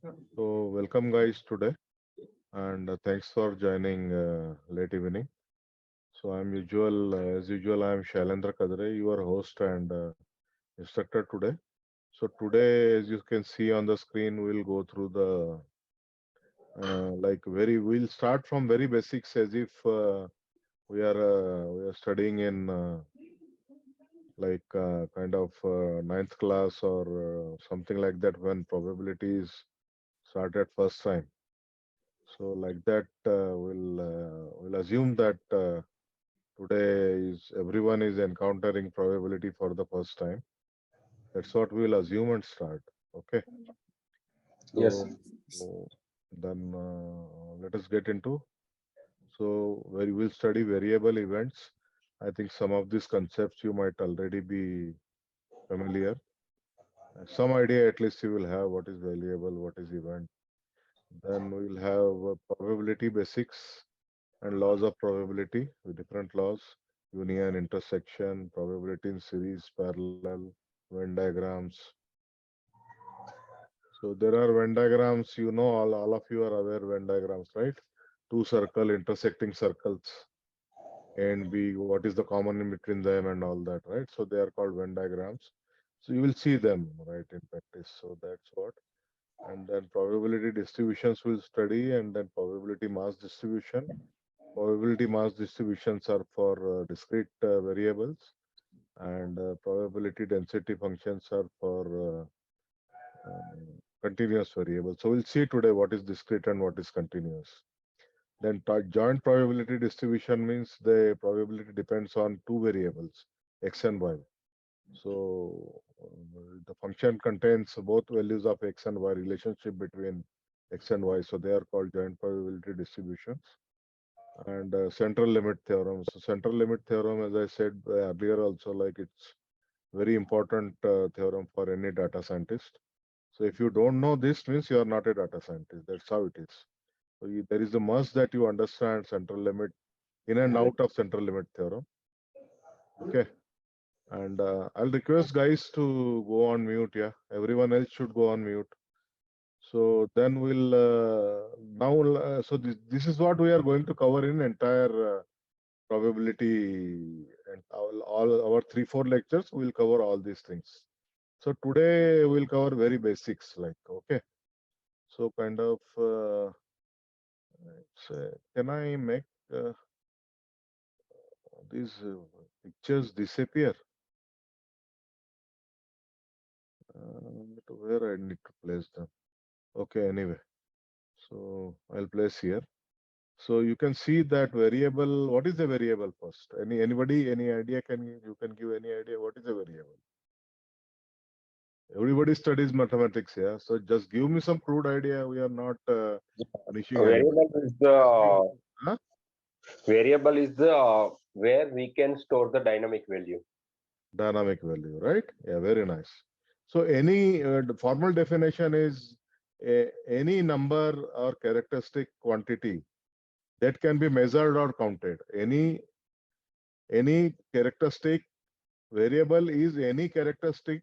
So welcome guys today and thanks for joining late evening. So as usual, I'm Shailendra Kadre, your host and instructor today. So today, as you can see on the screen, we'll go through the we'll start from very basics as if we are studying in kind of ninth class or something like that when probabilities start at first time. So like that, we'll assume that today is everyone is encountering probability for the first time. That's what we'll assume and start. Okay. Yes. So then let us get into. So where we will study variable events. I think some of these concepts you might already be familiar. Some idea at least you will have what is variable, what is event. Then we will have probability basics and laws of probability with different laws, union, intersection, probability in series, parallel, Venn diagrams. So there are Venn diagrams, all of you are aware Venn diagrams, right? Two circle intersecting circles, A and B, what is the common in between them and all that, right? So they are called Venn diagrams. So you will see them, right, in practice. So that's what. And then probability distributions will study, and then probability mass distribution. Probability mass distributions are for discrete variables, and probability density functions are for continuous variables. So we'll see today what is discrete and what is continuous. Then joint probability distribution means the probability depends on two variables, x and y. So the function contains both values of x and y, relationship between x and y. So they are called joint probability distributions. And central limit theorem. So central limit theorem, as I said earlier also, like it's very important theorem for any data scientist. So if you don't know this, means you are not a data scientist. That's how it is. So there is a must that you understand central limit in and out of central limit theorem. Okay. And I'll request guys to go on mute. Yeah. Everyone else should go on mute. So then we'll so this is what we are going to cover in entire probability and all our 3-4 lectures. We'll cover all these things. So today we'll cover very basics like, okay. So kind of, can I make these pictures disappear? Where I need to place them? Okay, anyway. So I'll place here. So you can see that variable. What is a variable first? Anybody? Any idea? You can give any idea? What is a variable? Everybody studies mathematics here, so just give me some crude idea. We are not punishing anybody. Variable is the Huh? variable is the where we can store the dynamic value. Dynamic value, right? Yeah, very nice. So any the formal definition is any number or characteristic quantity that can be measured or counted. Any characteristic variable is any characteristic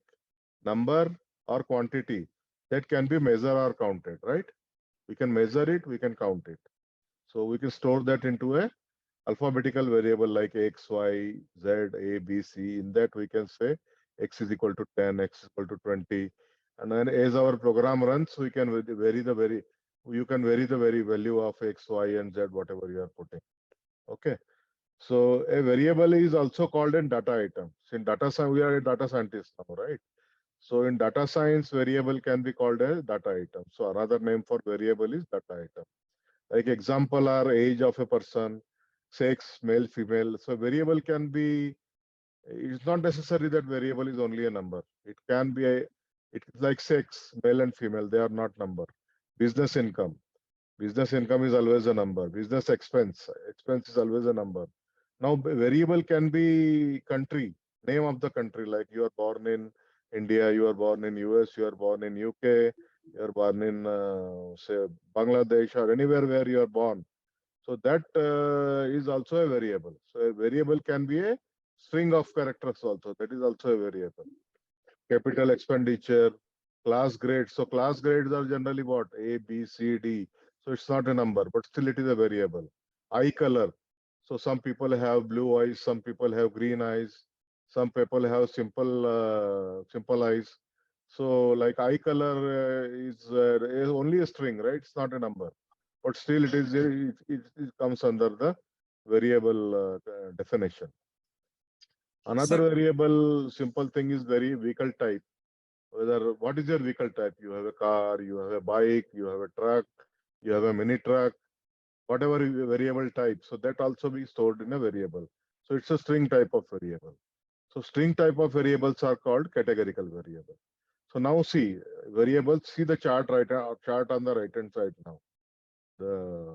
number or quantity that can be measured or counted, right? We can measure it, we can count it. So we can store that into a alphabetical variable like x, y, z, a, b, c. In that we can say x is equal to 10, x is equal to 20. And then as our program runs, we can you can vary the very value of x, y, and z, whatever you are putting. Okay. So a variable is also called a data item. So in data science, we are a data scientist now, right? So in data science, variable can be called a data item. So another name for variable is data item. Like example are age of a person, sex, male, female. So variable can be, it's not necessary that variable is only a number. It can be it's like sex, male and female, they are not number. Business income. Business income is always a number. Business expense. Expense is always a number. Now, variable can be country, name of the country, like you are born in India, you are born in US, you are born in UK, you are born in, say, Bangladesh or anywhere where you are born. So that is also a variable. So a variable can be a string of characters also. That is also a variable. Capital expenditure. Class grades. So class grades are generally what? A, B, C, D. So it's not a number, but still it is a variable. Eye color. So some people have blue eyes, some people have green eyes, some people have simple eyes. So like eye color is only a string, right? It's not a number, but still it comes under the variable definition. Another Sir, variable simple thing is very vehicle type. Whether what is your vehicle type? You have a car, you have a bike, you have a truck, you have a mini truck, whatever variable type. So that also be stored in a variable. So it's a string type of variable. So string type of variables are called categorical variable. So now see variables. See the chart chart on the right hand side now. The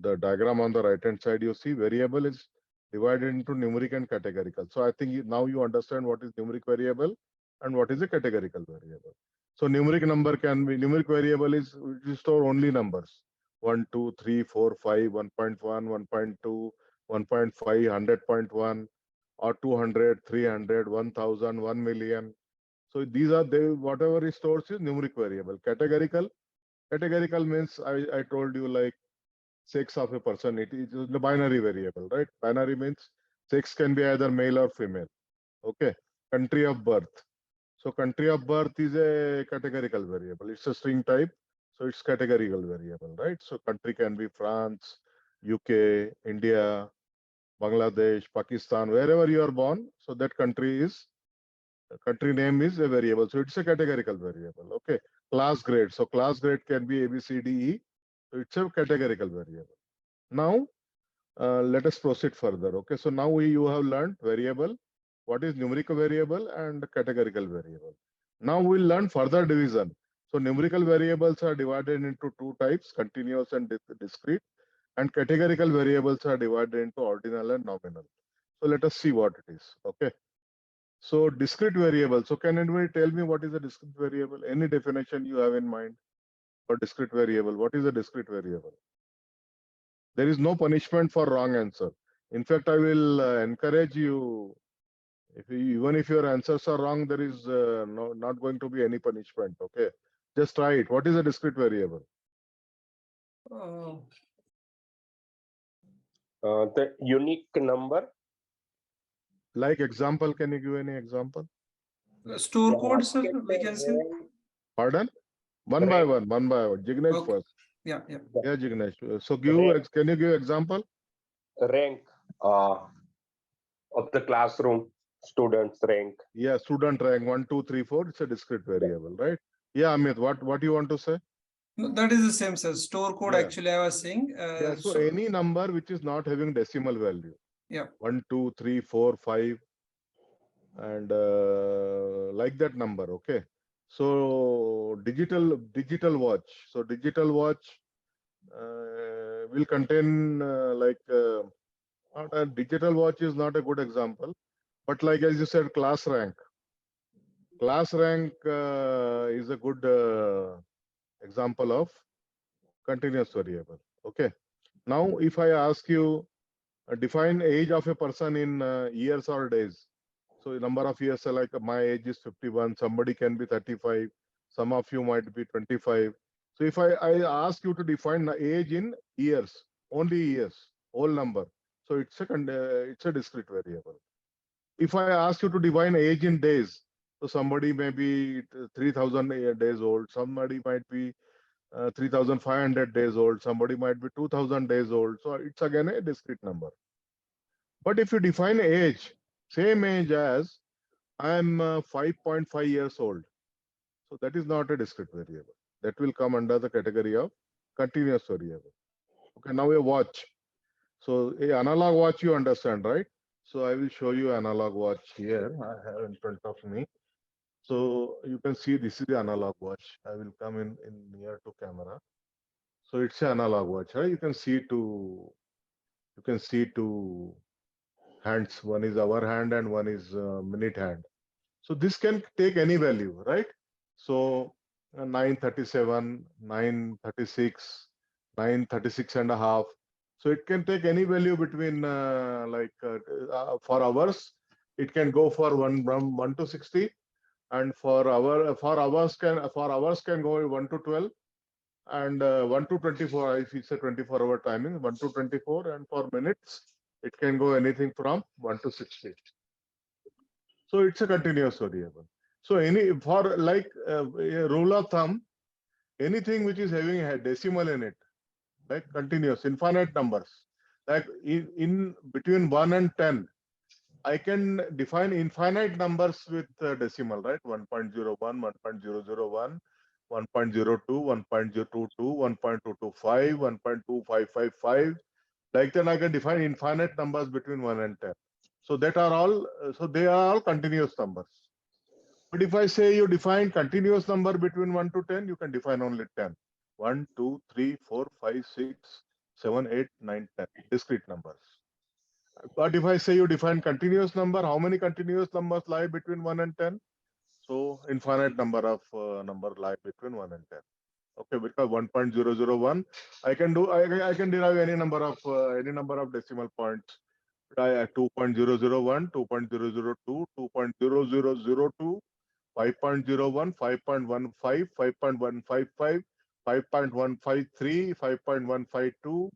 the diagram on the right hand side. You see variable is divided into numeric and categorical. So I think now you understand what is numeric variable and what is a categorical variable. So numeric variable is we store only numbers 1, 2, 3, 4, 5, 1.1, 1.2, 1.5, 100.1, or 200, 300, 1000, 1 million. So these are whatever is stored is numeric variable. Categorical means I told you like sex of a person. It is the binary variable, right? Binary means sex can be either male or female. Okay. Country of birth. So country of birth is a categorical variable. It's a string type. So it's categorical variable, right? So country can be France, UK, India, Bangladesh, Pakistan, wherever you are born. So that country name is a variable. So it's a categorical variable. Okay. Class grade. So class grade can be A, B, C, D, E. So it's a categorical variable. Now, let us proceed further. Okay. So now you have learned variable, what is numerical variable and categorical variable. Now we'll learn further division. So numerical variables are divided into two types, continuous and discrete, and categorical variables are divided into ordinal and nominal. So let us see what it is. Okay. So discrete variable. So can anybody tell me what is a discrete variable? Any definition you have in mind for discrete variable? What is a discrete variable? There is no punishment for wrong answer. In fact, I will encourage you, even if your answers are wrong, there is not going to be any punishment. Okay. Just try it. What is a discrete variable? uh, The unique number. Like example, can you give any example? store Yeah, code, sir, get we can say. Pardon? One by one. Jignesh Okay. first. Yeah. Yeah, Jignesh. So Rank. can you give example? Rank of the classroom, students rank. Yeah, student rank 1, 2, 3, 4. It's a discrete variable, right? Yeah, Amit, what you want to say? No, that is the same, sir. Store code, Yeah. actually, I was saying. Yeah, so any number which is not having decimal value. Yeah. 1, 2, 3, 4, 5, and like that number. Okay. So digital watch. So digital watch will contain digital watch is not a good example, but like as you said, class rank. Class rank is a good example of continuous variable. Okay. Now, if I ask you define age of a person in years or days. So number of years, like my age is 51, somebody can be 35, some of you might be 25. So if I ask you to define the age in years, only years, whole number. So it's a discrete variable. If I ask you to define age in days, so somebody may be 3,000 days old, somebody might be 3,500 days old, somebody might be 2,000 days old. So it's again a discrete number. But if you define age, same age as I'm 5.5 years old. So that is not a discrete variable. That will come under the category of continuous variable. Okay, now a watch. So a analog watch you understand, right? So I will show you analog watch here. I have in front of me. So you can see this is the analog watch. I will come in near to camera. So it's an analog watch, right? You can see two hands. One is hour hand and one is minute hand. So this can take any value, right? So 937, 936, 936 and a half. So it can take any value between for hours. It can go for 1 to 60. and for hours can go 1 to 12, and 1 to 24 if it's a 24-hour timing, 1 to 24, and for minutes it can go anything from 1 to 60. So it's a continuous variable. So any for like a rule of thumb, anything which is having a decimal in it, like continuous, infinite numbers, like in between 1 and 10, I can define infinite numbers with decimal, right? 1.01, 1.001, 1.02, 1.022, 1.225, 1.2555. Like that, I can define infinite numbers between 1 and 10. So that are all, so they are all continuous numbers. But if I say you define continuous number between 1 to 10, you can define only 10. 1, 2, 3, 4, 5, 6, 7, 8, 9, 10. Discrete numbers. But if I say you define continuous number, how many continuous numbers lie between 1 and 10? So infinite number of number lie between 1 and 10. Okay, because 1.001, I can derive any number of decimal points. 2.001, 2.002, 2.0002, 5.01, 5.15, 5.155, 5.153, 5.152.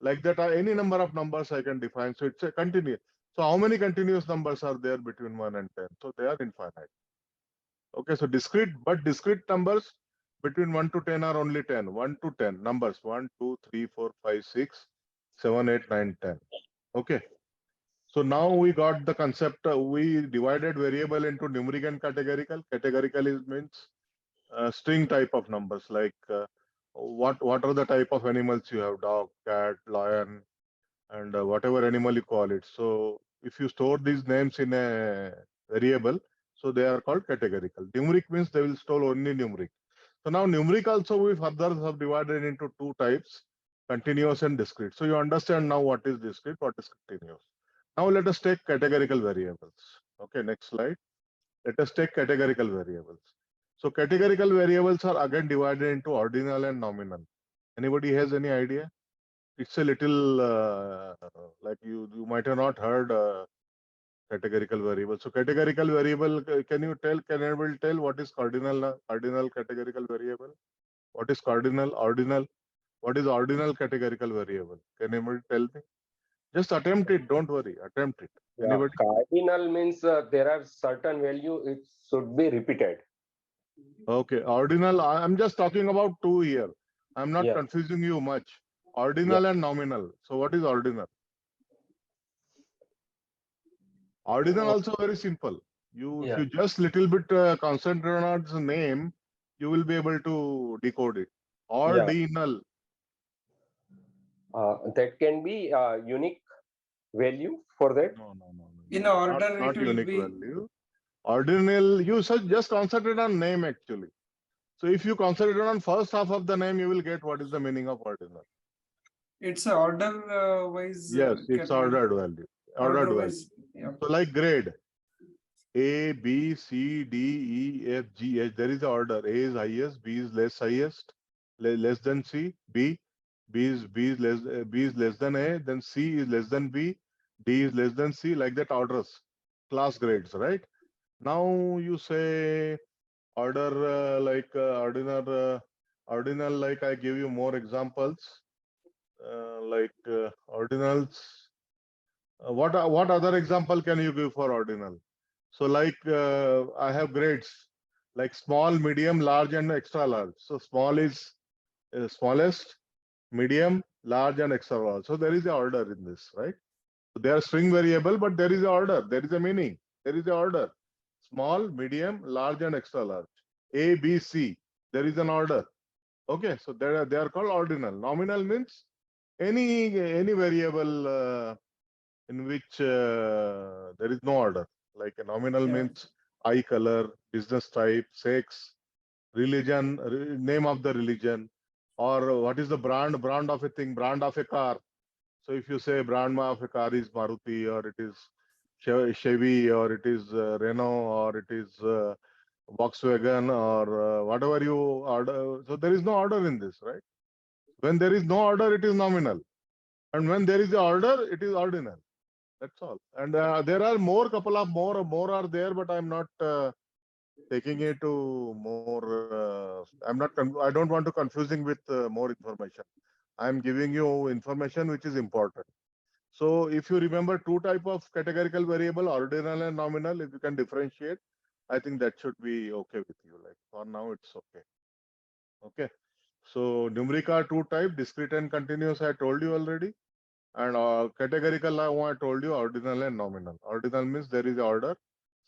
Like that, any number of numbers I can define. So it's a continuous. So how many continuous numbers are there between 1 and 10? So they are infinite. Okay, so discrete numbers between 1 to 10 are only 10. 1 to 10 numbers, 1, 2, 3, 4, 5, 6, 7, 8, 9, 10. Okay. So now we got the concept, we divided variable into numeric and categorical. Categorical means string type of numbers, like what are the type of animals you have, dog, cat, lion, and whatever animal you call it. So if you store these names in a variable, so they are called categorical. Numeric means they will store only numeric. So now numeric also we further have divided into two types, continuous and discrete. So you understand now what is discrete, what is continuous. Now let us take categorical variables. Okay, next slide. Let us take categorical variables. So categorical variables are again divided into ordinal and nominal. Anybody has any idea? It's a little like you might have not heard categorical variable. So categorical variable, can anybody tell what is cardinal categorical variable? What is cardinal, ordinal? What is ordinal categorical variable? Can anybody tell me? Just attempt it. Don't worry. Attempt it. Yeah, Anybody? cardinal means there are certain value it should be repeated. Okay. Ordinal. I'm just talking about two here. I'm not Yeah. confusing you much. Ordinal and nominal. So what is ordinal? Ordinal also very simple. If you just little bit concentrate on its name, you will be able to decode it. Ordinal. That can be unique value for that. No. In order, Not it will unique be value. Ordinal. You just concentrate on name actually. So if you concentrate on first half of the name, you will get what is the meaning of ordinal. it's a order wise. Yes, it's category. ordered value. Ordered value. Wise. Yeah. So like grade. A, B, C, D, E, F, G, H. There is the order. A is highest, B is highest, less than C. B is less than A. Then C is less than B. D is less than C. Like that orders, class grades, right? Now you say order ordinal. Like I give you more examples. Ordinals. What other example can you give for ordinal? So like I have grades like small, medium, large, and extra large. So small is smallest, medium, large, and extra large. So there is a order in this, right? So they are string variable, but there is a order. There is a meaning. There is a order. Small, medium, large, and extra large. A, B, C. There is an order. Okay, so they are called ordinal. Nominal means any variable in which there is no order. Like a nominal means eye color, business type, sex, religion, name of the religion, or what is the brand of a thing, brand of a car. So if you say brand of a car is Maruti, or it is Chevy, or it is Renault, or it is Volkswagen, or whatever you order. So there is no order in this, right? When there is no order, it is nominal. And when there is the order, it is ordinal. That's all. And there are couple of more are there, but I'm not taking it to more. I don't want to confusing with more information. I am giving you information which is important. So if you remember two type of categorical variable, ordinal and nominal, if you can differentiate, I think that should be okay with you. Like for now, it's okay. Okay. So numeric are two type, discrete and continuous. I told you already. And categorical, I told you ordinal and nominal. Ordinal means there is a order,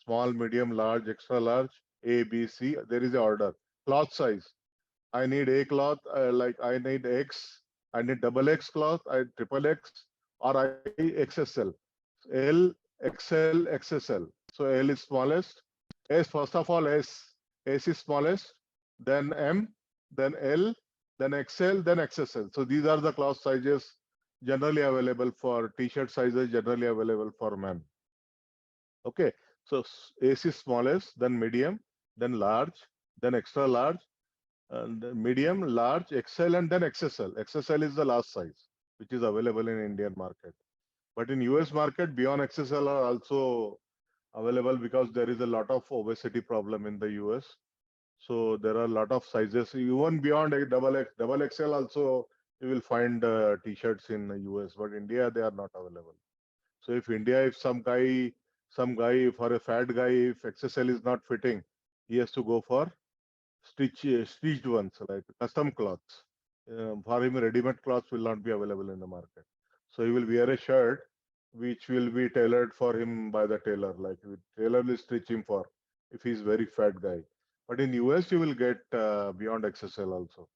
small, medium, large, extra large, A, B, C. There is a order. Cloth size. I need A cloth, like I need X. I need double X cloth, I triple X, or I XSL. L, XL, XSL. So L is smallest. S, first of all, S. S is smallest. Then M, then L, then XL, then XSL. So these are the cloth sizes generally available for t-shirt sizes, generally available for men. Okay. So S is smallest, then medium, then large, then extra large, and medium, large, XL, and then XSL. XSL is the last size, which is available in Indian market. But in US market, beyond XSL are also available because there is a lot of obesity problem in the US. So there are a lot of sizes, even beyond a double XL also you will find t-shirts in the US, but India, they are not available. So if India, if some guy, for a fat guy, if XSL is not fitting, he has to go for stitched ones, like custom cloths. For him, ready-made cloths will not be available in the market. So he will wear a shirt which will be tailored for him by the tailor, like tailor will stitch him for if he's very fat guy. But in US, you will get beyond XSL also.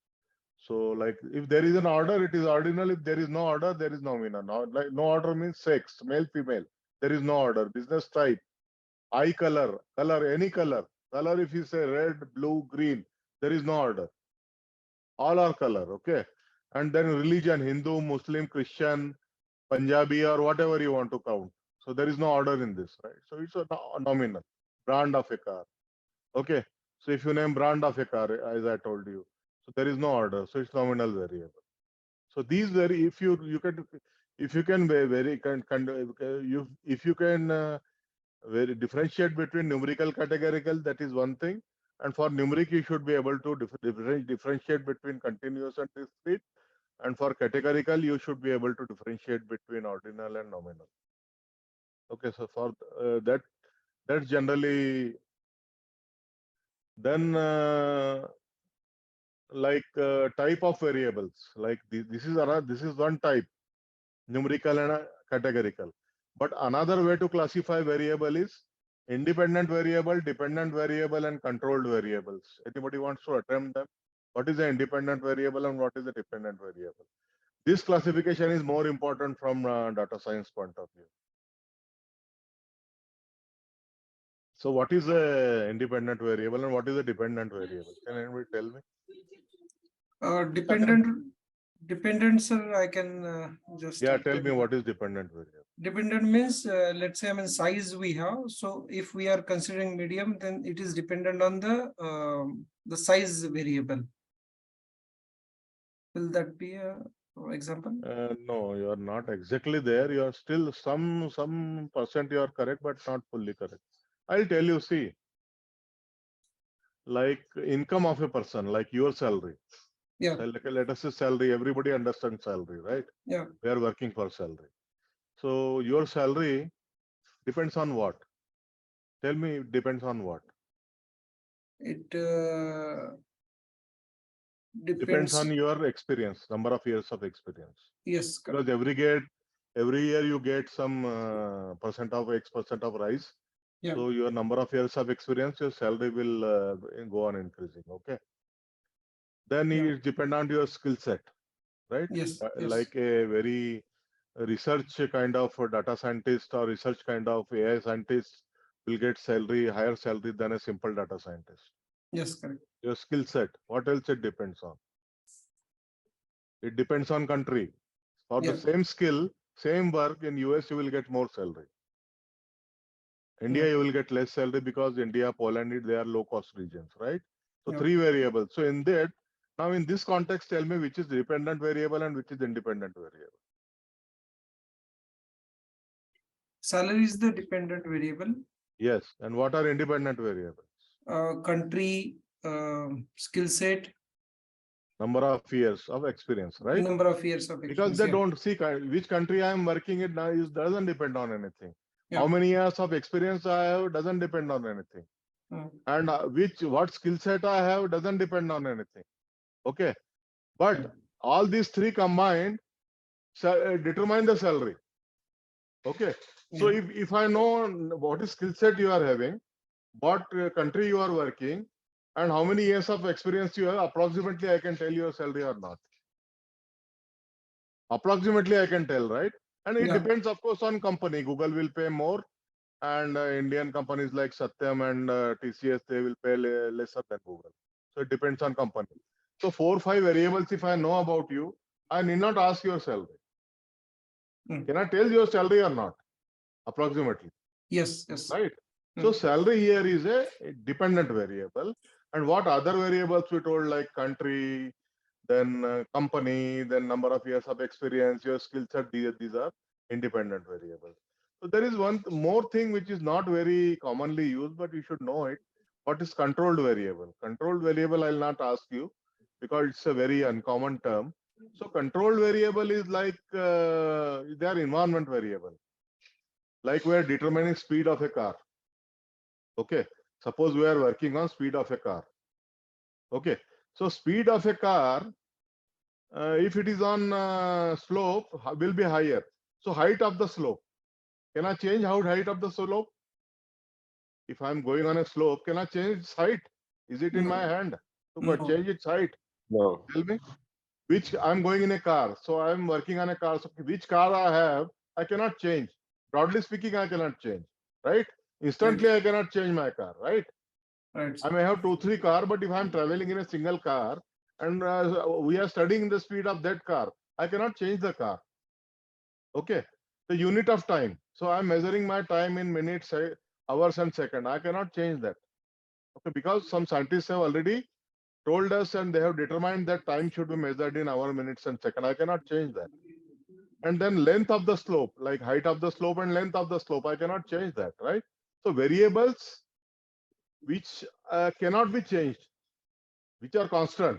So like if there is an order, it is ordinal. If there is no order, there is nominal. No, like no order means sex, male, female. There is no order. Business type, eye color, any color. Color, if you say red, blue, green, there is no order. All are color, okay? And then religion, Hindu, Muslim, Christian, Punjabi, or whatever you want to count. So there is no order in this, right? So it's a nominal, brand of a car. Okay. So if you name brand of a car, as I told you, so there is no order. So it's nominal variable. So these very, if you can if you can very differentiate between numerical categorical, that is one thing. And for numeric, you should be able to differentiate between continuous and discrete. And for categorical, you should be able to differentiate between ordinal and nominal. Okay, so for that's generally then type of variables. Like this is one type, numerical and categorical. But another way to classify variable is independent variable, dependent variable, and controlled variables. Anybody wants to attempt them? What is an independent variable and what is a dependent variable? This classification is more important from data science point of view. So what is a independent variable and what is a dependent variable? Can anybody tell me? Dependent, sir, I can just. Yeah, tell me what is dependent variable. Dependent means, let's say, I mean, size we have. So if we are considering medium, then it is dependent on the size variable. Will that be a example? No, you are not exactly there. You are still some percent you are correct, but not fully correct. I'll tell you, see, like income of a person, like your salary. Yeah. So let us say salary, everybody understands salary, right? Yeah. We are working for salary. So your salary depends on what? Tell me, it depends on what? It Depends on your experience, number of years of experience. Yes, correct. Because every year you get some percent of X% of rise. Yeah. So your number of years of experience, your salary will go on increasing. Okay. Then it depend on your skill set, right? Yes. Like a very research kind of data scientist or research kind of AI scientist will get higher salary than a simple data scientist. Yes, correct. Your skill set, what else it depends on? It depends on country. For the same skill, same work in US, you will get more salary. India, you will get less salary because India, Poland, they are low cost regions, right? So three variables. So in that, now in this context, tell me which is dependent variable and which is independent variable. Salary is the dependent variable. Yes. And what are independent variables? country, skill set, Number of years of experience, right? number of years of Because experience. they Yeah. don't see which country I am working in now is doesn't depend on anything. Yeah. How many years of experience I have doesn't depend on anything. And what skill set I have doesn't depend on anything. Okay, but all these three combined determine the salary. Okay, so Yeah. if I know what is skill set you are having, what country you are working, and how many years of experience you have, approximately I can tell your salary or not. Approximately I can tell, right? And it Yeah. depends, of course, on company. Google will pay more, and Indian companies like Satyam and TCS, they will pay lesser than Google. So it depends on company. So 4 or 5 variables, if I know about you, I need not ask your salary. Can I tell your salary or not? Approximately. Yes. Yes. Right. So salary here is a dependent variable. And what other variables we told, like country, then company, then number of years of experience, your skill set, these are independent variables. So there is one more thing which is not very commonly used, but you should know it. What is controlled variable? Controlled variable, I'll not ask you because it's a very uncommon term. So controlled variable is like they are environment variable. Like we are determining speed of a car. Okay. Suppose we are working on speed of a car. Okay. So speed of a car, if it is on slope, will be higher. So height of the slope. Can I change height of the slope? If I'm going on a slope, can I change its height? Is it in my hand to change its height? No. Tell me. Which I'm going in a car. So I'm working on a car. So which car I have, I cannot change. Broadly speaking, I cannot change. Right? Instantly, I cannot change my car. Right? Right. I may have 2-3 cars, but if I'm traveling in a single car and we are studying the speed of that car, I cannot change the car. Okay, the unit of time. So I'm measuring my time in minutes, hours, and seconds. I cannot change that. Okay, because some scientists have already told us and they have determined that time should be measured in hour, minutes, and seconds. I cannot change that. And then length of the slope, like height of the slope and length of the slope, I cannot change that, right? So variables which cannot be changed, which are constant.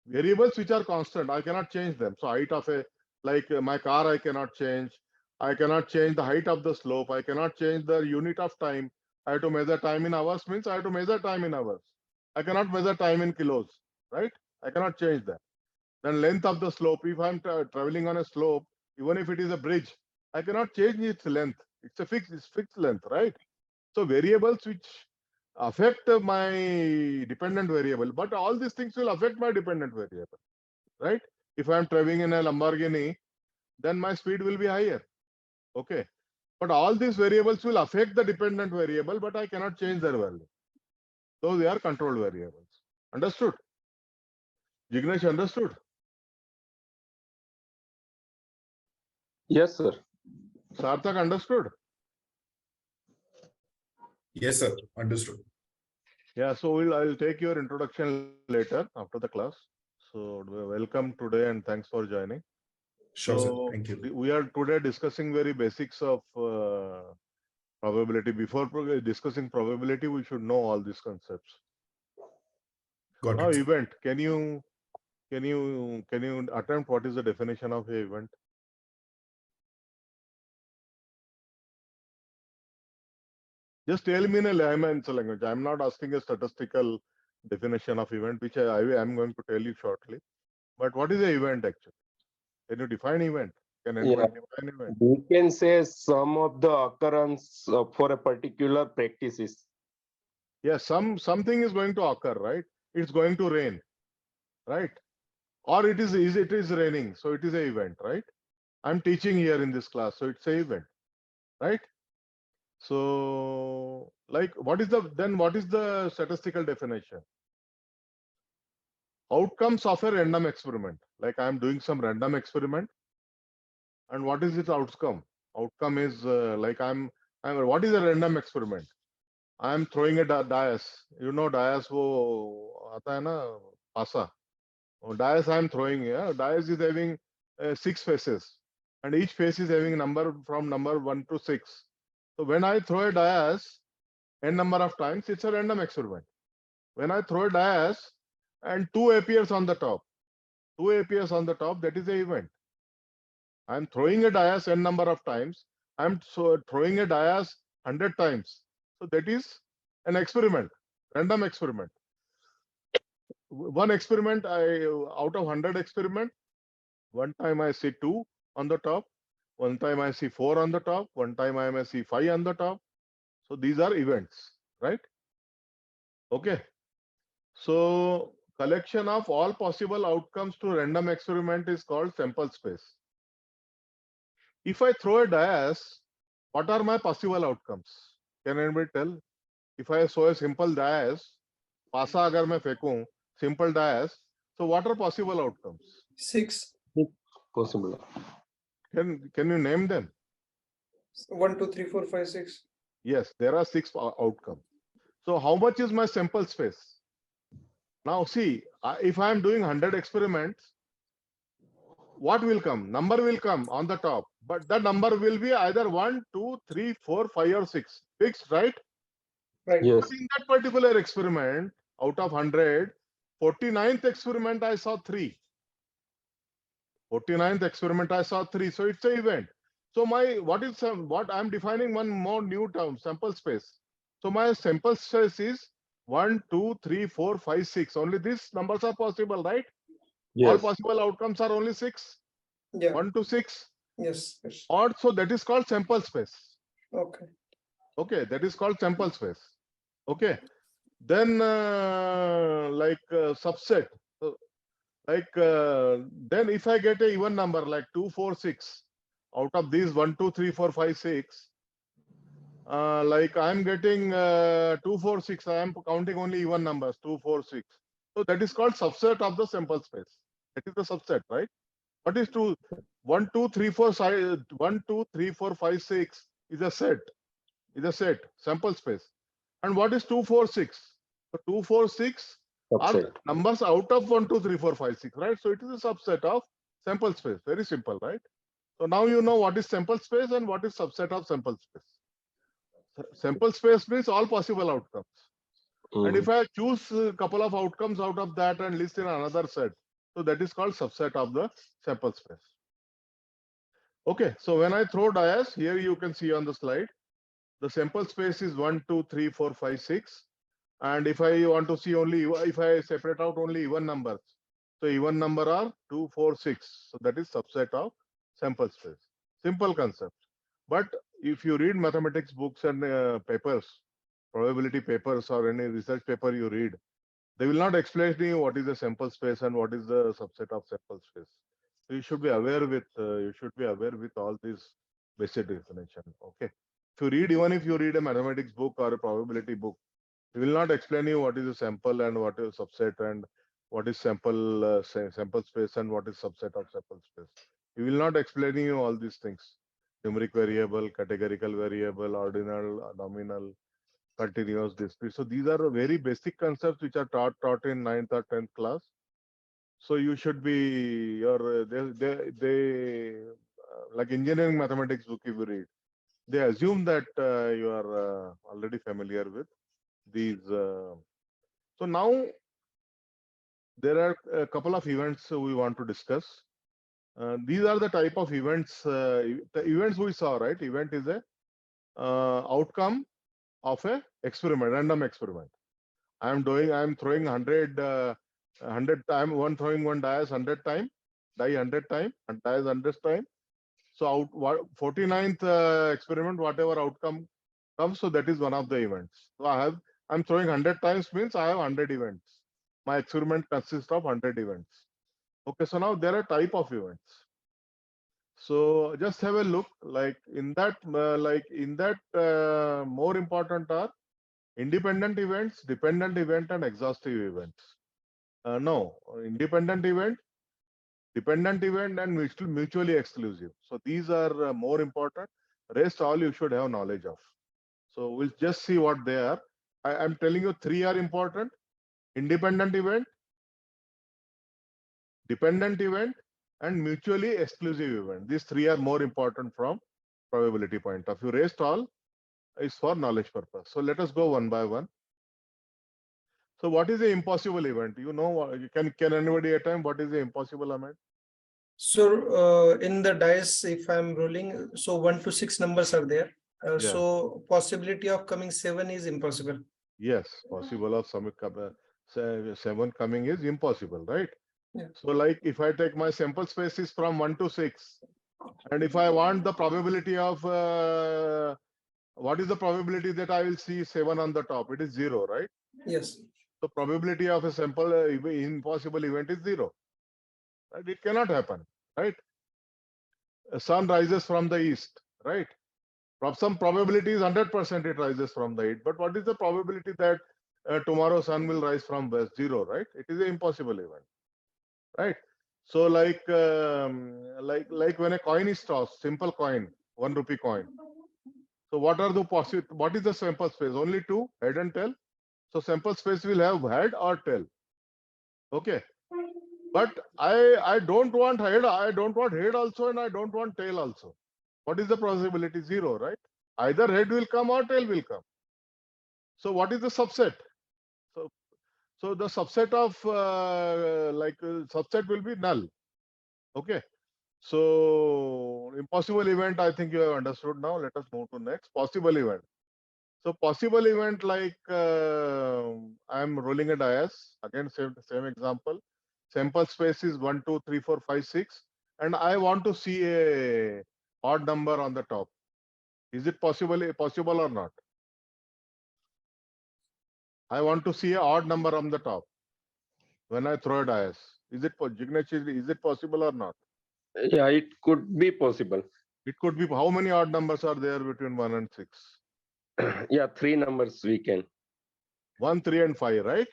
Variables which are constant, I cannot change them. So height of my car, I cannot change. I cannot change the height of the slope. I cannot change the unit of time. I have to measure time in hours means I have to measure time in hours. I cannot measure time in kilos, right? I cannot change that. Then length of the slope, if I'm traveling on a slope, even if it is a bridge, I cannot change its length. It's fixed length, right? So variables which affect my dependent variable, but all these things will affect my dependent variable, right? If I'm traveling in a Lamborghini, then my speed will be higher. Okay. But all these variables will affect the dependent variable, but I cannot change their value. So they are controlled variables. Understood? Jignesh, understood? Yes, sir. Sarthak, understood? Yes, sir. Understood. Yeah, so I'll take your introduction later after the class. So welcome today and thanks for joining. Sure, sir. So Thank you. we are today discussing very basics of probability. Before discussing probability, we should know all these concepts. Got Now, it, sir. event. Can you attempt what is the definition of a event? Just tell me in a layman's language. I'm not asking a statistical definition of event, which I am going to tell you shortly. But what is an event actually? Can you define event? Can anyone define event? We can say some of the occurrence for a particular practices. Yes, something is going to occur, right? It's going to rain, right? Or it is raining, so it is an event, right? I'm teaching here in this class, so it's an event, right? So, like, what is the statistical definition? Outcomes of a random experiment. Like I'm doing some random experiment, and what is its outcome? Outcome is what is a random experiment? I'm throwing a dice. You know dice wo आता है ना पासा. Dice I'm throwing here. Dice is having 6 faces, and each face is having number from number 1 to 6. So when I throw a dice, n number of times, it's a random experiment. When I throw a dice and 2 appears on the top, that is the event. I'm throwing a dice n number of times. I'm throwing a dice 100 times. So that is an experiment, random experiment. One experiment, out of 100 experiment, one time I see 2 on the top, one time I see 4 on the top, one time I may see 5 on the top. So these are events, right? Okay. So collection of all possible outcomes to random experiment is called sample space. If I throw a dice, what are my possible outcomes? Can anybody tell? If I show a simple dice, पासा अगर मैं फेंकूं, simple dice, so what are possible outcomes? 6. Possible. Can you name them? 1, 2, 3, 4, 5, 6. Yes, there are 6 outcomes. So how much is my sample space? Now see, if I am doing 100 experiments, what will come? Number will come on the top, but that number will be either 1, 2, 3, 4, 5 or 6. Fixed, right? Right. Yes. But in that particular experiment, out of 100, 49th experiment I saw 3. 49th experiment I saw 3. So it's an event. So what I'm defining one more new term, sample space. So my sample space is 1, 2, 3, 4, 5, 6. Only these numbers are possible, right? All Yes. possible outcomes are only 6. Yeah. 1 to 6. Yes. Yes. Or so that is called sample space. Okay. Okay, that is called sample space. Okay. Then subset. So, then if I get a even number like 2, 4, 6, out of these 1, 2, 3, 4, 5, 6, like I'm getting 2, 4, 6, I am counting only even numbers, 2, 4, 6. So that is called subset of the sample space. That is the subset, right? What is 2? 1, 2, 3, 4, 1, 2, 3, 4, 5, 6 is a set. Is a set, sample space. And what is 2, 4, 6? So 2, 4, 6 are Subset. numbers out of 1, 2, 3, 4, 5, 6, right? So it is a subset of sample space. Very simple, right? So now you know what is sample space and what is subset of sample space. Sample space means all possible outcomes. And if I choose a couple of outcomes out of that and list in another set, so that is called subset of the sample space. Okay, so when I throw dice, here you can see on the slide, the sample space is 1, 2, 3, 4, 5, 6. And if I want to see only, if I separate out only even numbers, so even number are 2, 4, 6. So that is subset of sample space. Simple concept. But if you read mathematics books and papers, probability papers or any research paper you read, they will not explain to you what is the sample space and what is the subset of sample space. So you should be aware with all these basic definition. Okay. Even if you read a mathematics book or a probability book, it will not explain you what is a sample and what is subset and what is sample space and what is subset of sample space. He will not explain you all these things. Numeric variable, categorical variable, ordinal, nominal, continuous, discrete. So these are very basic concepts which are taught in 9th or 10th class. So you should be like engineering mathematics book if you read, they assume that you are already familiar with these. So now there are a couple of events we want to discuss. These are the type of events. The events we saw, right? Event is a outcome of a experiment, random experiment. I'm throwing 100 time, throwing one dice 100 time, die 100 time, and dice 100 time. So 49th experiment, whatever outcome comes, so that is one of the events. So I'm throwing 100 times means I have 100 events. My experiment consists of 100 events. Okay, so now there are type of events. So just have a look, like in that, more important are independent events, dependent event, and exhaustive events. No, independent event, dependent event, and mutually exclusive. So these are more important. Rest all you should have knowledge of. So we'll just see what they are. I'm telling you 3 are important: independent event, dependent event, and mutually exclusive event. These 3 are more important from probability point of view. Rest all is for knowledge purpose. So let us go one by one. So what is the impossible event? You know, can anybody at a time what is the impossible event? So in the dice, if I'm rolling, so 1 to 6 numbers are there. Yeah. So possibility of coming 7 is impossible. Yes, possible of some 7 coming is impossible, right? Yeah. So like if I take my sample space is from 1 to 6, and if I want the probability of what is the probability that I will see 7 on the top? It is 0, right? Yes. The probability of a sample impossible event is 0. Right? It cannot happen, right? A sun rises from the east, right? Some probability is 100% it rises from the east. But what is the probability that tomorrow sun will rise from west? 0, right? It is an impossible event, right? So like when a coin is tossed, simple coin, 1 rupee coin. So what are the what is the sample space? Only 2, head and tail. So sample space will have head or tail. Okay. But I don't want head, I don't want head also, and I don't want tail also. What is the possibility? 0, right? Either head will come or tail will come. So what is the subset? So the subset of subset will be null. Okay. So impossible event, I think you have understood now. Let us move to next possible event. So possible event, like I am rolling a dice, again same example. Sample space is 1, 2, 3, 4, 5, 6, and I want to see a odd number on the top. Is it possible or not? I want to see a odd number on the top when I throw a dice. Is it Jignesh, is it possible or not? Yeah, it could be possible. It could be. How many odd numbers are there between 1 and 6? Yeah, 3 numbers we can. 1, 3, and 5, right?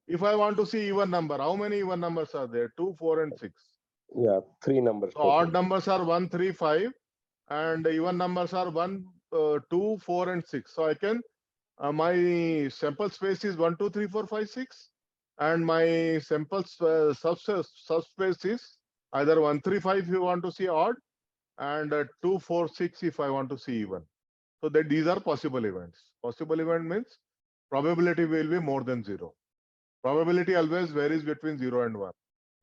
If I want to see even number, how many even numbers are there? 2, 4, and 6. Yeah, 3 numbers. So odd numbers are 1, 3, 5, and even numbers are 1, 2, 4, and 6. So I can, my sample space is 1, 2, 3, 4, 5, 6, and my sample subspace is either 1, 3, 5 if you want to see odd, and 2, 4, 6 if I want to see even. So that these are possible events. Possible event means probability will be more than 0. Probability always varies between 0 and 1.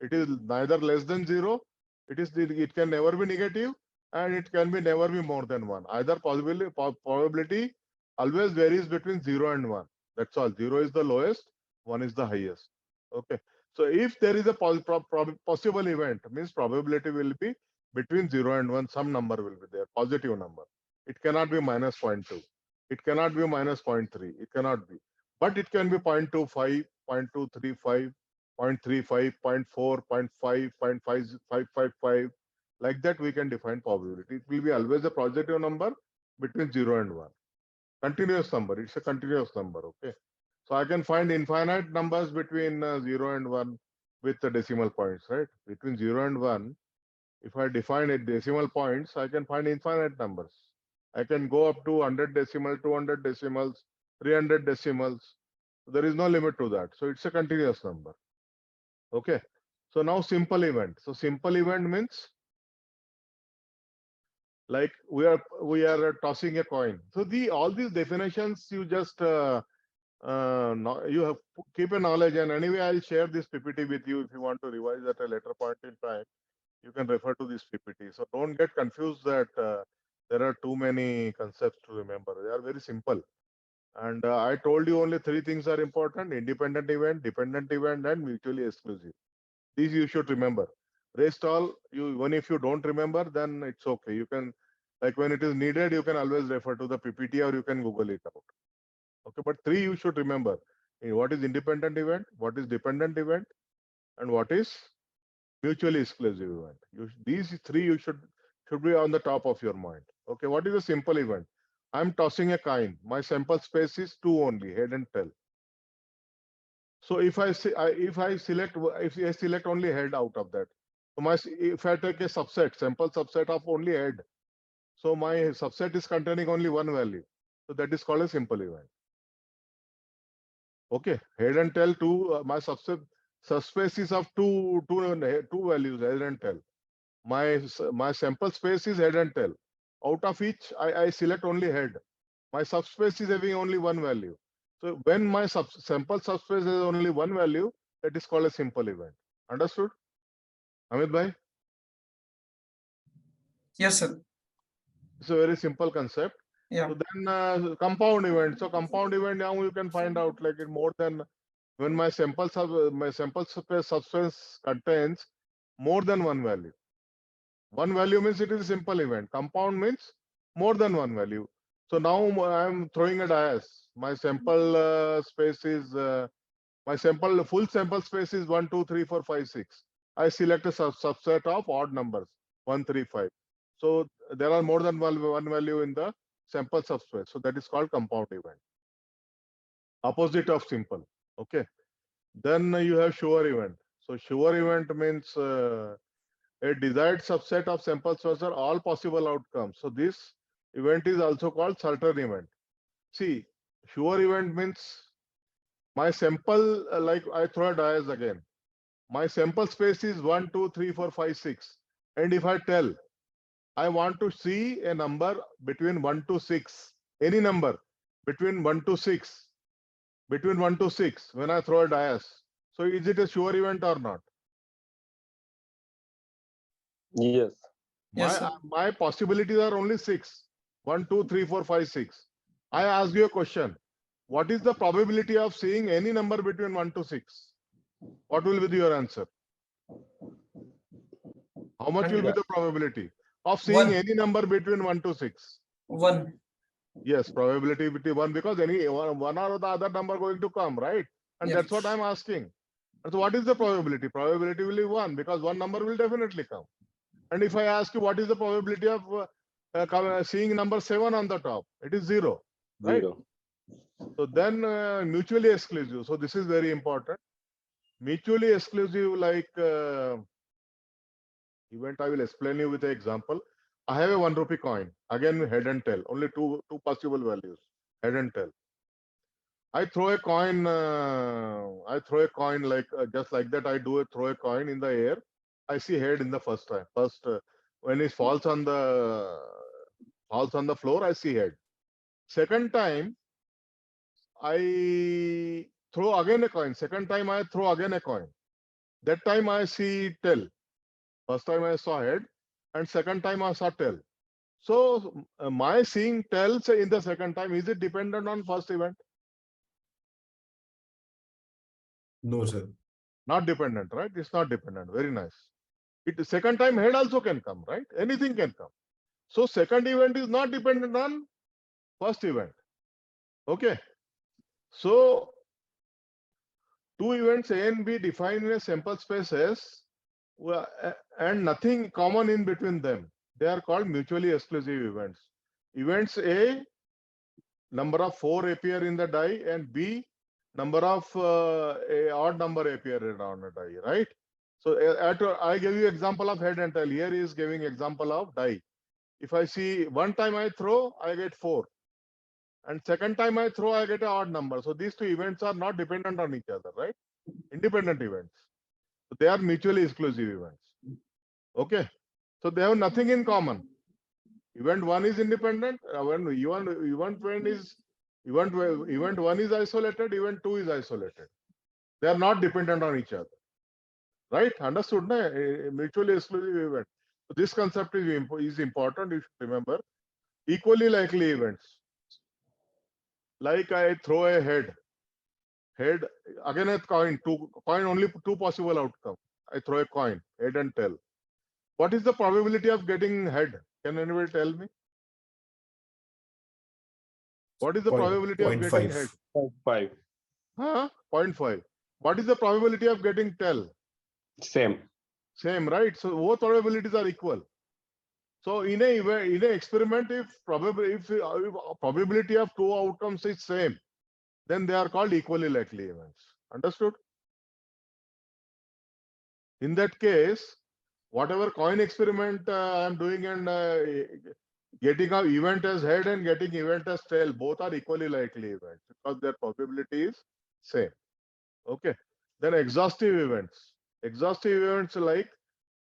It is neither less than 0. It can never be negative, and it can be never be more than 1. Either probability always varies between 0 and 1. That's all. 0 is the lowest, 1 is the highest. Okay. So if there is a possible event, means probability will be between 0 and 1. Some number will be there, positive number. It cannot be minus 0.2. It cannot be minus 0.3. It cannot be. But it can be 0.25, 0.235, 0.35, 0.4, 0.5, 0.555. Like that, we can define probability. It will be always a positive number between 0 and 1. Continuous number. It's a continuous number. Okay. So I can find infinite numbers between 0 and 1 with the decimal points, right? Between 0 and 1, if I define it decimal points, I can find infinite numbers. I can go up to 100 decimal, 200 decimals, 300 decimals. There is no limit to that. So it's a continuous number. Okay. So now simple event. So simple event means like we are tossing a coin. So all these definitions you just you have keep a knowledge, and anyway I'll share this PPT with you if you want to revise at a later point in time. You can refer to this PPT. So don't get confused that there are too many concepts to remember. They are very simple. And I told you only 3 things are important: independent event, dependent event, and mutually exclusive. These you should remember. Rest all, even if you don't remember, then it's okay. You can, like when it is needed, you can always refer to the PPT or you can Google it out. Okay, but 3 you should remember. What is independent event, what is dependent event, and what is mutually exclusive event. These 3 you should be on the top of your mind. Okay, what is a simple event? I'm tossing a coin. My sample space is 2 only, head and tail. So if I select only head out of that, so if I take a subset, sample subset of only head, so my subset is containing only 1 value. So that is called a simple event. Okay, head and tail, 2, my subspace is of two values, head and tail. My sample space is head and tail. Out of each, I select only head. My subspace is having only one value. So when my sample subspace has only one value, that is called a simple event. Understood? Amit bhai? Yes, sir. It's a very simple concept. Yeah. So then compound event. So compound event, now you can find out like it more than when my sample space substance contains more than one value. One value means it is a simple event. Compound means more than one value. So now I am throwing a dice. My sample space is my full sample space is 1, 2, 3, 4, 5, 6. I select a subset of odd numbers 1, 3, 5. So there are more than one value in the sample subspace. So that is called compound event. Opposite of simple. Okay. Then you have sure event. So sure event means a desired subset of sample space are all possible outcomes. So this event is also called certain event. See, sure event means my sample, like I throw a dice again. My sample space is 1, 2, 3, 4, 5, 6. And if I tell, I want to see a number between 1 to 6, any number between 1 to 6, between 1 to 6, when I throw a dice. So is it a sure event or not? Yes. Yes, sir. My possibilities are only 6. 1, 2, 3, 4, 5, 6. I ask you a question. What is the probability of seeing any number between 1 to 6? What will be your answer? How much will be the probability of seeing 1. any number between 1 to 6? 1. Yes, probability 1 because any one or the other number going to come, right? And Yeah. that's what I'm asking. And so what is the probability? Probability will be 1 because one number will definitely come. And if I ask you what is the probability of seeing number 7 on the top, it is 0, right? 0. So then mutually exclusive. So this is very important. Mutually exclusive, like event, I will explain you with an example. I have a 1 rupee coin, again head and tail, only two possible values, head and tail. I throw a coin like just like that. I throw a coin in the air. I see head in the first time. When it falls on the floor, I see head. Second time, I throw again a coin. Second time, I throw again a coin. That time I see tail. First time I saw head, and second time I saw tail. So my seeing tails in the second time, is it dependent on first event? No, sir. Not dependent, right? It's not dependent. Very nice. Second time head also can come, right? Anything can come. So second event is not dependent on first event. Okay. So two events A and B defined in a sample space S and nothing common in between them. They are called mutually exclusive events. Events A, number of 4 appear in the die, and B, number of a odd number appear on a die, right? So I give you example of head and tail. Here is giving example of die. If I see one time I throw, I get 4. And second time I throw, I get an odd number. So these two events are not dependent on each other, right? Independent events. So they are mutually exclusive events. Okay. So they have nothing in common. Event 1 is independent. When event 1 is isolated, event 2 is isolated. They are not dependent on each other. Right? Understood? Na? Mutually exclusive event. So this concept is important. You should remember. Equally likely events. Like I throw a head. Head again a coin. Coin only 2 possible outcome. I throw a coin, head and tail. What is the probability of getting head? Can anybody tell me? What is the probability of getting head? 5. 0.5. What is the probability of getting tail? Same. Same, right? So both probabilities are equal. So in a experiment, if probability of 2 outcomes is same, then they are called equally likely events. Understood? In that case, whatever coin experiment I am doing and getting an event as head and getting event as tail, both are equally likely events because their probability is same. Okay. Then exhaustive events. Exhaustive events like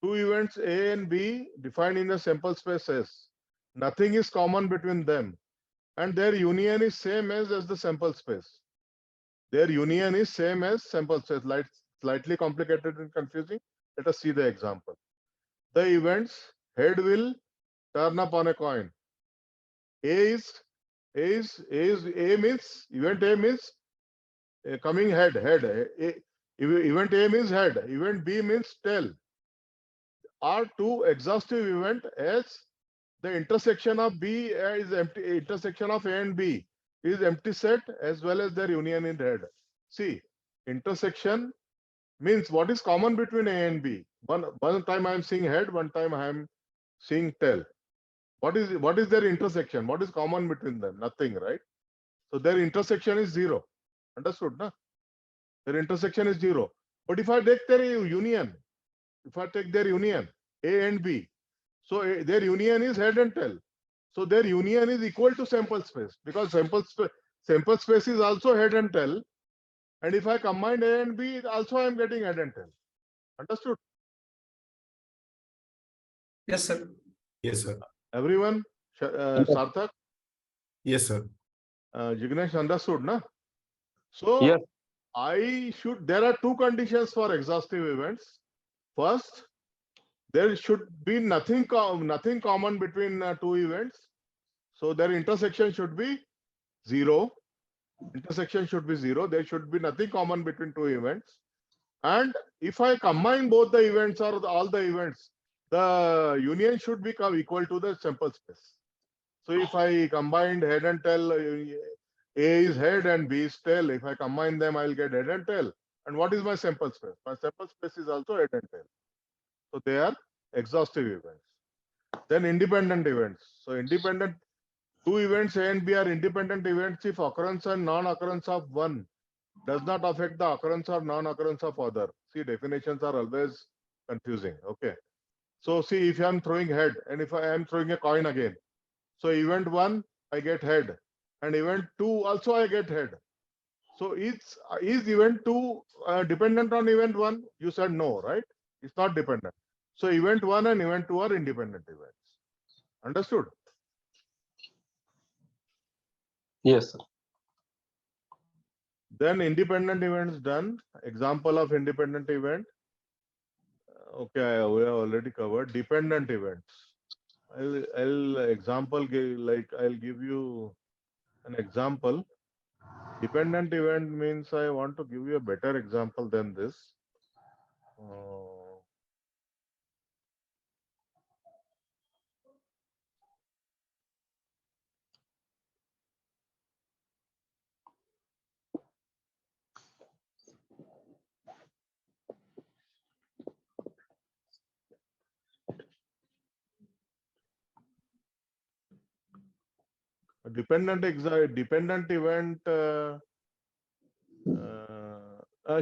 2 events A and B defined in the sample space S. Nothing is common between them. and their union is same as the sample space. Their union is same as sample space. Slightly complicated and confusing. Let us see the example. The events head will turn up on a coin. A means event A means coming head. Event A means head. Event B means tail. Are two exhaustive event as the intersection of B is empty. Intersection of A and B is empty set as well as their union in head. See, intersection means what is common between A and B. One time I am seeing head, one time I am seeing tail. What is their intersection? What is common between them? Nothing, right? So their intersection is 0. Understood, na? Their intersection is 0. But if I take their union, A and B, so their union is head and tail. So their union is equal to sample space, because sample space is also head and tail. And if I combine A and B, also I am getting head and tail. Understood? Yes, sir. Yes, sir. Everyone? Sarthak? Yes, sir. Jignesh, understood, na? So Yes. there are two conditions for exhaustive events. First, there should be nothing common between two events. So their intersection should be 0. Intersection should be 0. There should be nothing common between two events. And if I combine both the events or all the events, the union should become equal to the sample space. So if I combined head and tail, A is head and B is tail. If I combine them, I'll get head and tail. And what is my sample space? My sample space is also head and tail. So they are exhaustive events. Then independent events. So independent, two events A and B are independent events if occurrence and non-occurrence of one does not affect the occurrence or non-occurrence of other. See, definitions are always confusing. Okay. So see, if I am throwing head and if I am throwing a coin again, so event 1 I get head, and event 2 also I get head. So is event 2 dependent on event 1? You said no, right? It's not dependent. So event 1 and event 2 are independent events. Understood? Yes, sir. Then independent events done. Example of independent event. Okay, we have already covered dependent events. I'll example I'll give you an example. Dependent event means I want to give you a better example than this. Dependent event.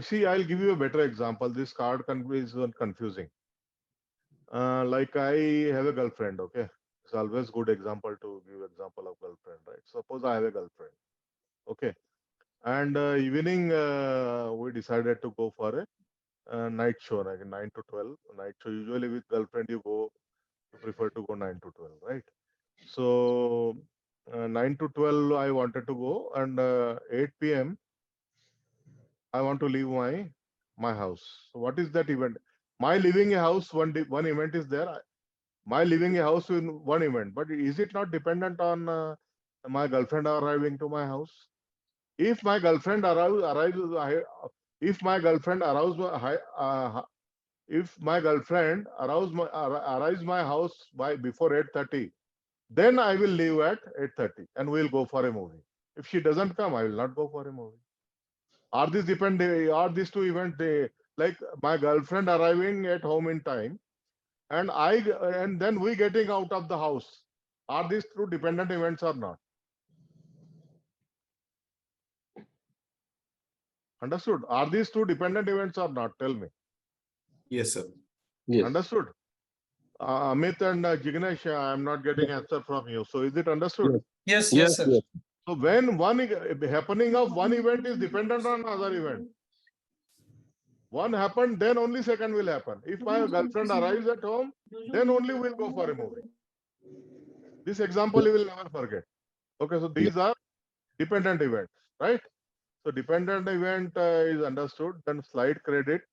See, I'll give you a better example. This card is confusing. Like I have a girlfriend. Okay, it's always good example to give example of girlfriend, right? Suppose I have a girlfriend. Okay, and evening we decided to go for a night show, like 9 to 12 night show. Usually with girlfriend you prefer to go 9 to 12, right? So 9 to 12 I wanted to go, and 8 p.m. I want to leave my house. So what is that event? My leaving a house, one event is there. My leaving a house in one event, but is it not dependent on my girlfriend arriving to my house? If my girlfriend if my girlfriend arrives my house by before 8:30, then I will leave at 8:30 and we'll go for a movie. If she doesn't come, I will not go for a movie. Are these two events like my girlfriend arriving at home in time and then we getting out of the house? Are these two dependent events or not? Understood? Are these two dependent events or not? Tell me. Yes, sir. Yes. Understood? Amit and Jignesh, I am not getting answer from you. So is it understood? Yes, Yes, yes, sir. yes. So when one happening of one event is dependent on other event, one happened, then only second will happen. If my girlfriend arrives at home, then only we'll go for a movie. This example you will never forget. Okay, so these are dependent events, right? So dependent event is understood. Then slide credit.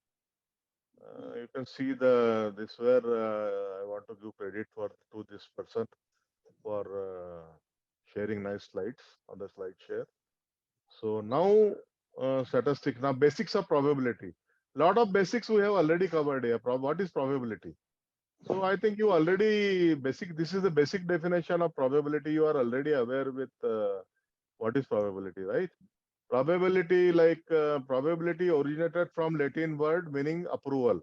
You can see this where I want to give credit to this person for sharing nice slides on the slide share. So now statistic. Now basics of probability. Lot of basics we have already covered here. What is probability? So I think you already this is the basic definition of probability. You are already aware with what is probability, right? Probability, probability originated from Latin word meaning approval.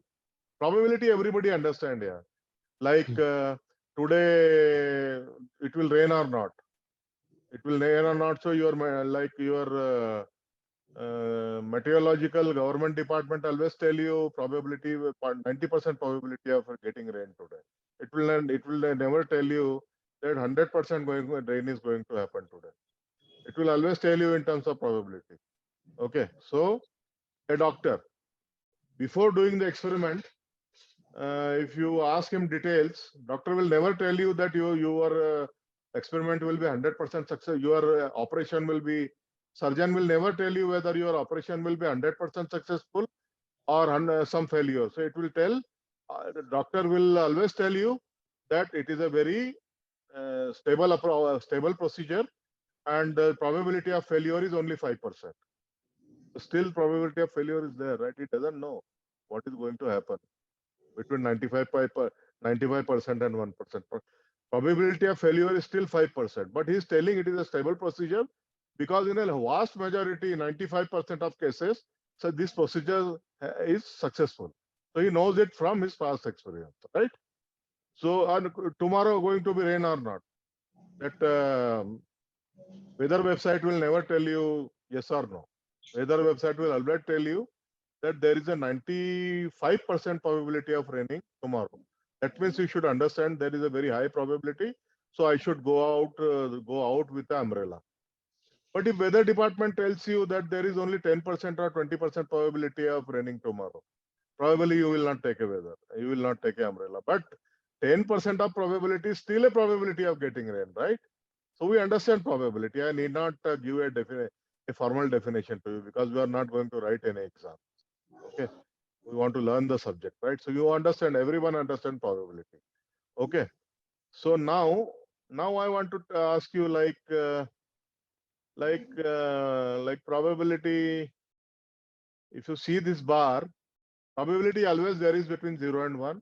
Probability everybody understand here. Like today it will rain or not. It will rain or not. So your meteorological government department always tell you probability 90% probability of getting rain today. It will never tell you that 100% rain is going to happen today. It will always tell you in terms of probability. Okay, so a doctor, before doing the experiment, if you ask him details, doctor will never tell you that your experiment will be 100% success. Your operation will be. Surgeon will never tell you whether your operation will be 100% successful or some failure. So it will tell. The doctor will always tell you that it is a very stable procedure, and the probability of failure is only 5%. Still, probability of failure is there, right? It doesn't know what is going to happen between 95% and 1%. Probability of failure is still 5%, but he is telling it is a stable procedure because in a vast majority, 95% of cases, so this procedure is successful. So he knows it from his past experience, right? So tomorrow going to be rain or not? That weather website will never tell you yes or no. Weather website will always tell you that there is a 95% probability of raining tomorrow. That means you should understand there is a very high probability. So I should go out with the umbrella. But if weather department tells you that there is only 10% or 20% probability of raining tomorrow, probably you will not take a weather. You will not take an umbrella. But 10% of probability is still a probability of getting rain, right? So we understand probability. I need not give a formal definition to you because we are not going to write any exam. Okay, we want to learn the subject, right? So you understand, everyone understand probability. Okay, so now I want to ask you like probability. If you see this bar, probability always varies between 0 and 1.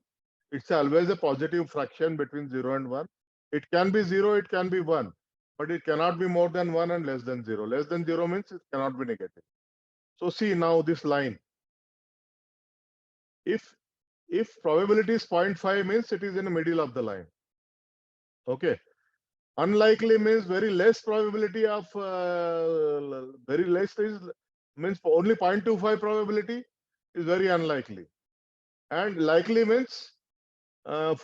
It's always a positive fraction between 0 and 1. It can be 0, it can be 1, but it cannot be more than 1 and less than 0. Less than 0 means it cannot be negative. So see now this line. If probability is 0.5 means it is in the middle of the line. Okay. Unlikely means very less probability of very less is means only 0.25 probability is very unlikely. And likely means 4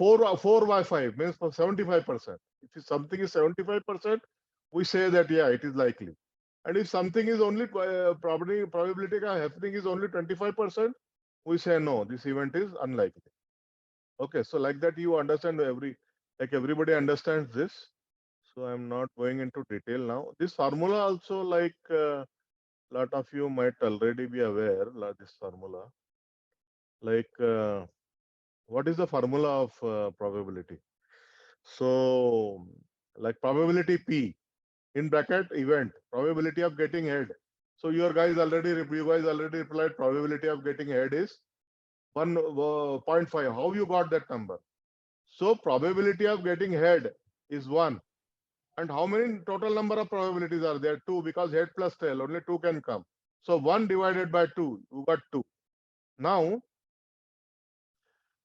by 5 means for 75%. If something is 75%, we say that yeah, it is likely. And if something is only probability happening is only 25%, we say no, this event is unlikely. Okay, so like that you understand everybody understands this. So I'm not going into detail now. This formula also lot of you might already be aware this formula. What is the formula of probability? So like probability P in bracket event, probability of getting head. So you guys already replied probability of getting head is 1.5. How you got that number? So probability of getting head is 1. And how many total number of probabilities are there? 2, because head plus tail, only 2 can come. So 1 divided by 2, you got 2. Now,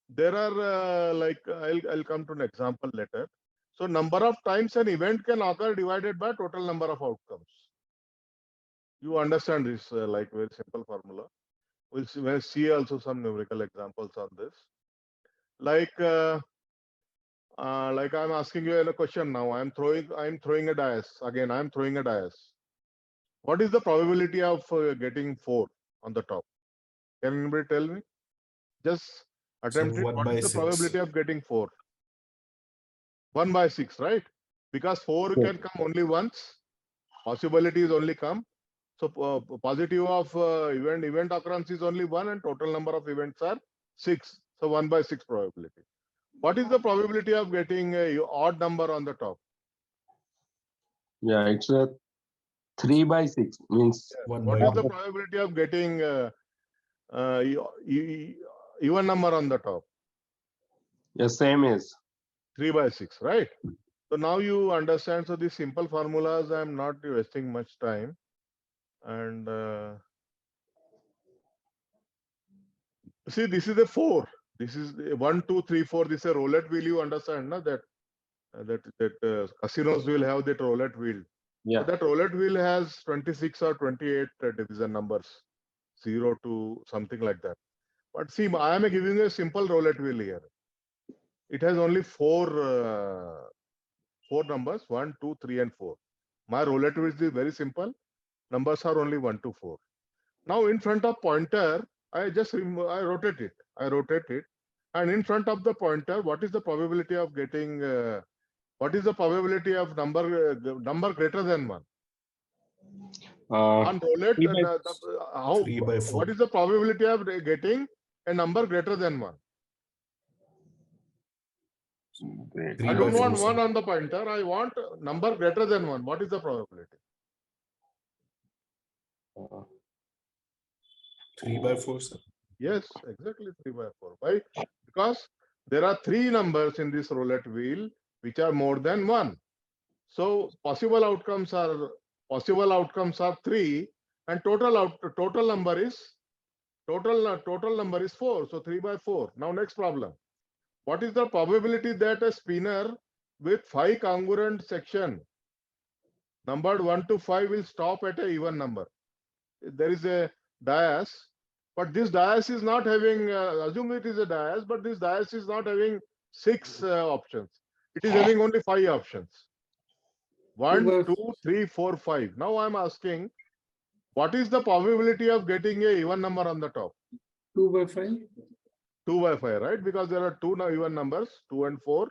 there are I'll come to an example later. So number of times an event can occur divided by total number of outcomes. You understand this very simple formula. We'll see also some numerical examples on this. Like I'm asking you a question now. I'm throwing a dice. Again, I'm throwing a dice. What is the probability of getting 4 on the top? Can anybody tell me? Just attempt it. What is the probability of getting 4? 1 by 6, right? because 4 Yes. can come only once. Possibilities only come. So positive of event occurrence is only 1 and total number of events are 6. So 1 by 6 probability. What is the probability of getting a odd number on the top? Yeah, it's a 3 by 6 means One What by is the one. probability of getting even number on the top? the same as 3 by 6, right? So now you understand. So these simple formulas, I'm not wasting much time. And see, this is a 4. This is 1, 2, 3, 4. This is a roulette wheel. You understand, na? That casinos will have that roulette wheel. yeah. So that roulette wheel has 26 or 28 division numbers, 0 to something like that. But see, I am giving you a simple roulette wheel here. It has only four numbers, 1, 2, 3, and 4. My roulette wheel is very simple. Numbers are only 1 to 4. Now in front of pointer, I rotate it. And in front of the pointer, what is the probability of getting? What is the probability of number greater than 1? On roulette, 3 by how? 3 by 4. What is the probability of getting a number greater than 1? 3 I by don't 4, want sir. 1 on the pointer. I want number greater than 1. What is the probability? 3 by 4, sir. Yes, exactly 3 by 4. Why? Because there are 3 numbers in this roulette wheel which are more than 1. So possible outcomes are 3, and total number is 4. So 3 by 4. Now next problem. What is the probability that a spinner with 5 congruent section numbered 1 to 5 will stop at a even number? There is a dias, but this dias is not having, assume it is a dias, but this dias is not having 6 options. It is having only 5 options. 1, 2, 3, 4, 5. Now I am asking, what is the probability of getting a even number on the top? 2 by 5. 2 by 5, right? Because there are 2 even numbers, 2 and 4.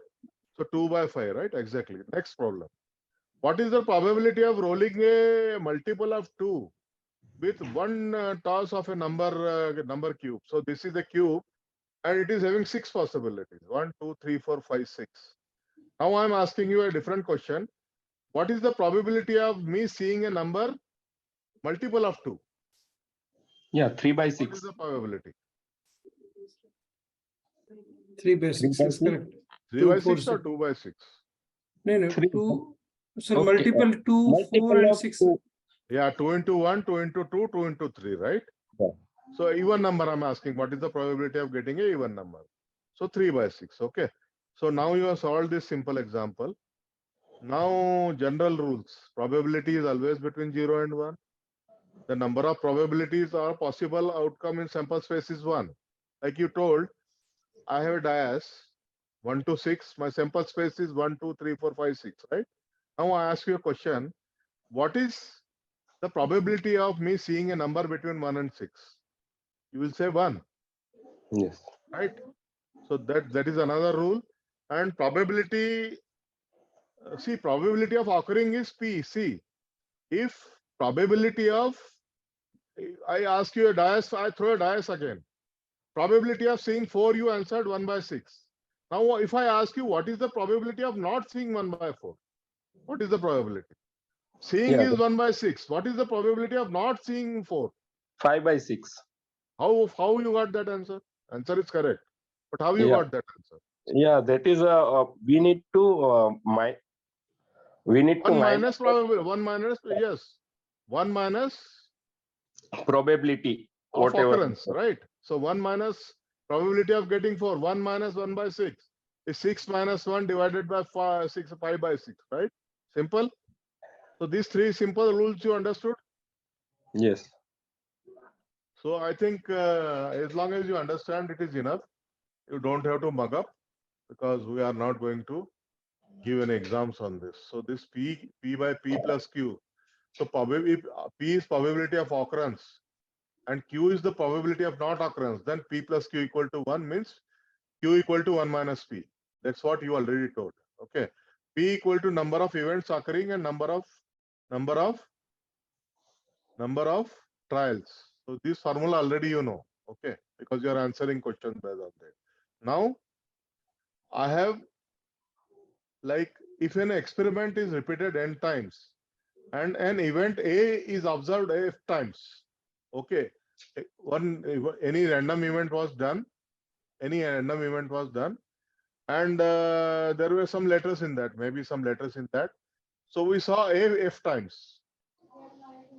So 2 by 5, right? Exactly. Next problem. What is the probability of rolling a multiple of 2 with one toss of a number cube? So this is a cube and it is having 6 possibilities. 1, 2, 3, 4, 5, 6. Now I'm asking you a different question. What is the probability of me seeing a number multiple of 2? yeah 3 by What 6. is the probability? 3 by 6 by is 6? correct. 3 2, by 4, 6 or 6. 2 by 6? No, 3. 2. So Okay, multiple 2, 4, multiple and of 6. 2. Yeah, 2 into 1, 2 into 2, 2 into 3, right? Yeah. So even number I'm asking, what is the probability of getting a even number? So 3 by 6, okay. So now you have solved this simple example. Now general rules. Probability is always between 0 and 1. The number of probabilities or possible outcome in sample space is 1. Like you told, I have a dias 1 to 6. My sample space is 1, 2, 3, 4, 5, 6, right? Now I ask you a question. What is the probability of me seeing a number between 1 and 6? You will say 1, Yes. right? So that is another rule. And probability, see, probability of occurring is P. See, if probability of, I ask you a dias, I throw a dias again. Probability of seeing 4, you answered 1 by 6. Now, if I ask you what is the probability of not seeing 1 by 4? What is the probability? Seeing Yeah, is 1 by 6. What is the probability of not seeing 4? 5 by 6. How you got that answer? Answer is correct. But how you Yeah. got that answer? Yeah, that is we need to One minus minus probability. One minus, yes. One minus probability of whatever. occurrence, right? So 1 minus probability of getting 4. 1 minus 1 by 6 is 6 minus 1 divided by 5 by 6, right? Simple. So these 3 simple rules you understood. Yes. So I think as long as you understand, it is enough. You don't have to mug up because we are not going to give any exams on this. So this P by P plus Q. So probably if P is probability of occurrence and Q is the probability of not occurrence, then P plus Q equal to 1 means Q equal to 1 minus P. That's what you already told. Okay. P equal to number of events occurring and number of trials. So this formula already you know, okay, because you are answering questions based on that. Now I have, like, if an experiment is repeated n times and an event A is observed f times, okay, any random event was done, and there were some letters in that, maybe some letters in that. So we saw A f times,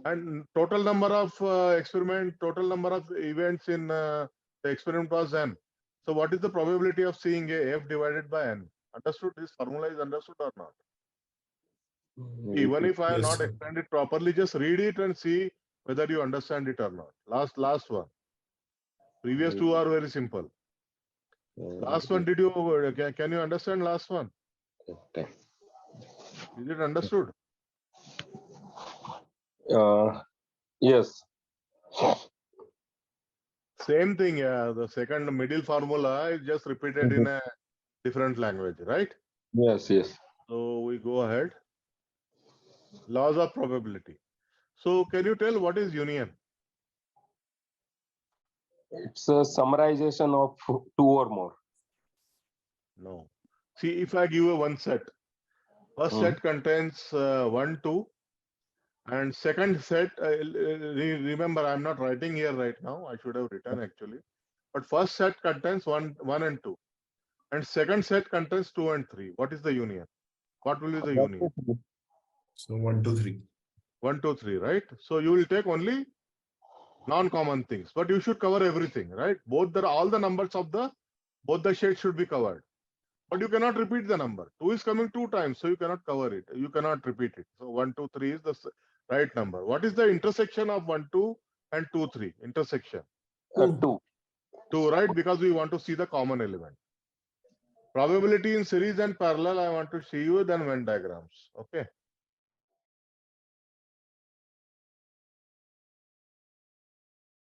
and total number of total number of events in the experiment was n. So what is the probability of seeing a f divided by n? Understood? This formula is understood or not? Even if I have Yes, not sir. explained it properly, just read it and see whether you understand it or not. Last one. Previous two are very simple. Last one, did you can you understand last one? Is it understood? Yes. Same thing, yeah. The second middle formula is just repeated in a different language, right? Yes. So we go ahead. Laws of probability. So can you tell what is union? It's a summarization of two or more. No. See, if I give you one set, first set contains 1, 2, and second set, remember I'm not writing here right now. I should have written actually. But first set contains 1 and 2. And second set contains 2 and 3. What is the union? What will be the union? So 1, 2, 3. 1, 2, 3, right? So you will take only non-common things, but you should cover everything, right? All the numbers of both the shades should be covered. But you cannot repeat the number. 2 is coming 2 times, so you cannot cover it. You cannot repeat it. So 1, 2, 3 is the right number. What is the intersection of 1, 2 and 2, 3? Intersection. 2. 2, right? Because we want to see the common element. Probability in series and parallel, I want to see you then Venn diagrams. Okay.